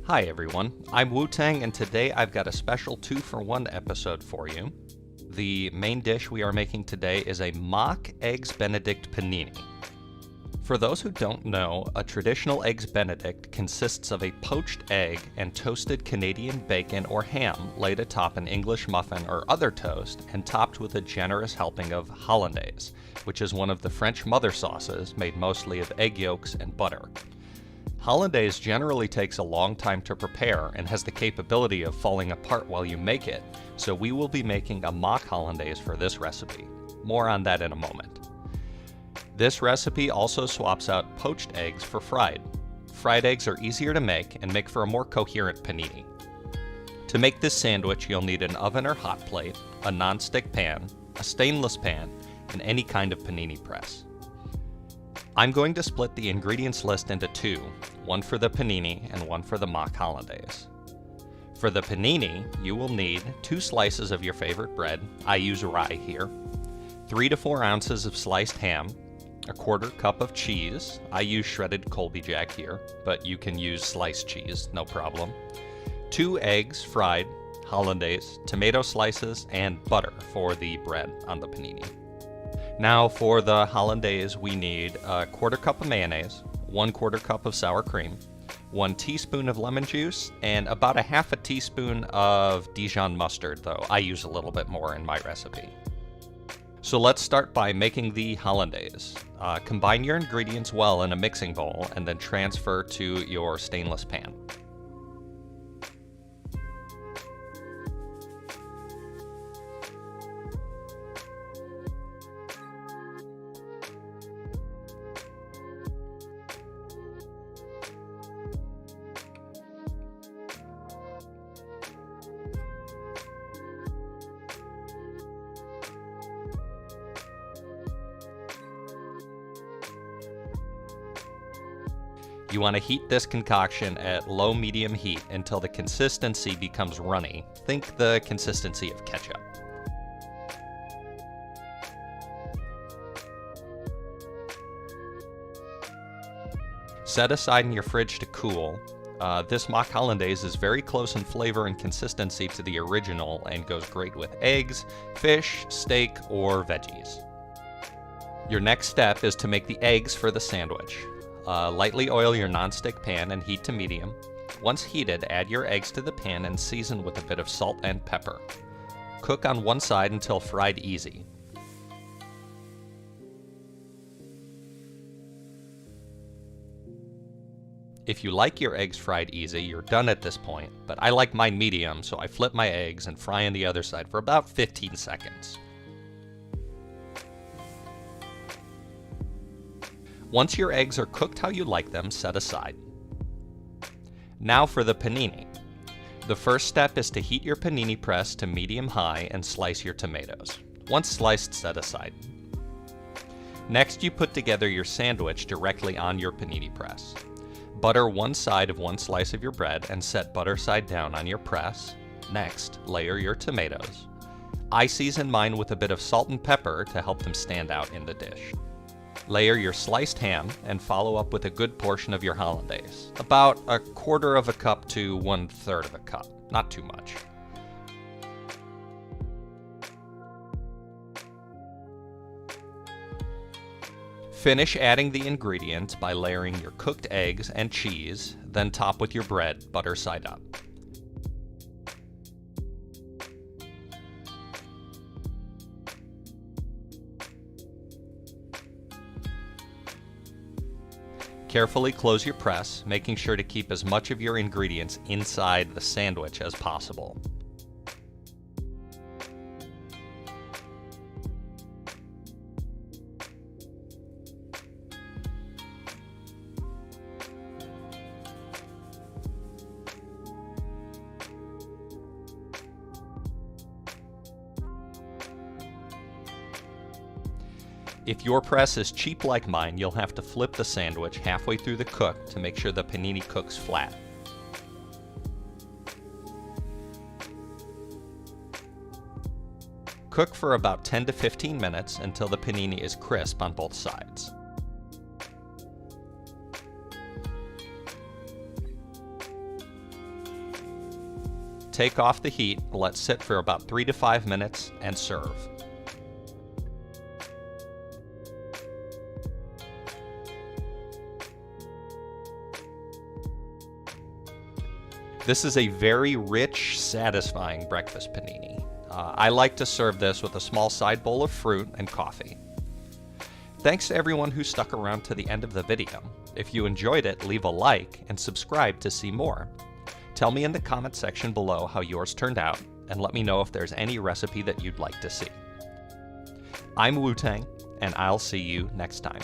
Hi everyone, I'm Wutang and today I've got a special 2-for-1 episode for you. The main dish we are making today is a mock Eggs Benedict panini. For those who don't know, a traditional Eggs Benedict consists of a poached egg and toasted Canadian bacon or ham laid atop an English muffin or other toast and topped with a generous helping of Hollandaise, which is one of the French mother sauces made mostly of egg yolks and butter. Hollandaise generally takes a long time to prepare and has the capability of falling apart while you make it, so we will be making a mock Hollandaise for this recipe. More on that in a moment. This recipe also swaps out poached eggs for fried. Fried eggs are easier to make and make for a more coherent panini. To make this sandwich, you'll need an oven or hot plate, a non-stick pan, a stainless pan, and any kind of panini press. I'm going to split the ingredients list into two, one for the panini and one for the mock hollandaise. For the panini, you will need 2 slices of your favorite bread, I use rye here, 3 to 4 ounces of sliced ham, a 1/4 cup of cheese, I use shredded Colby Jack here, but you can use sliced cheese, no problem, 2 eggs fried, hollandaise, tomato slices, and butter for the bread on the panini. Now for the hollandaise, we need a 1/4 cup of mayonnaise, 1/4 cup of sour cream, 1 teaspoon of lemon juice, and about a 1/2 teaspoon of Dijon mustard, though I use a little bit more in my recipe. So let's start by making the hollandaise. Combine your ingredients well in a mixing bowl and then transfer to your stainless pan. You want to heat this concoction at low-medium heat until the consistency becomes runny. Think the consistency of ketchup. Set aside in your fridge to cool. This mock hollandaise is very close in flavor and consistency to the original and goes great with eggs, fish, steak, or veggies. Your next step is to make the eggs for the sandwich. Lightly oil your nonstick pan and heat to medium. Once heated, add your eggs to the pan and season with a bit of salt and pepper. Cook on one side until fried easy. If you like your eggs fried easy, you're done at this point, but I like mine medium, so I flip my eggs and fry on the other side for about 15 seconds. Once your eggs are cooked how you like them, set aside. Now for the panini. The first step is to heat your panini press to medium-high and slice your tomatoes. Once sliced, set aside. Next, you put together your sandwich directly on your panini press. Butter one side of one slice of your bread and set butter side down on your press. Next, layer your tomatoes. I season mine with a bit of salt and pepper to help them stand out in the dish. Layer your sliced ham and follow up with a good portion of your hollandaise, about a 1/4 cup to 1/3 cup, not too much. Finish adding the ingredients by layering your cooked eggs and cheese, then top with your bread, butter side up. Carefully close your press, making sure to keep as much of your ingredients inside the sandwich as possible. If your press is cheap like mine, you'll have to flip the sandwich halfway through the cook to make sure the panini cooks flat. Cook for about 10 to 15 minutes until the panini is crisp on both sides. take off the heat, let sit for about 3 to 5 minutes, and serve. This is a very rich, satisfying breakfast panini. I like to serve this with a small side bowl of fruit and coffee. Thanks to everyone who stuck around to the end of the video. If you enjoyed it, leave a like and subscribe to see more. Tell me in the comment section below how yours turned out, and let me know if there's any recipe that you'd like to see. I'm Wutang, and I'll see you next time.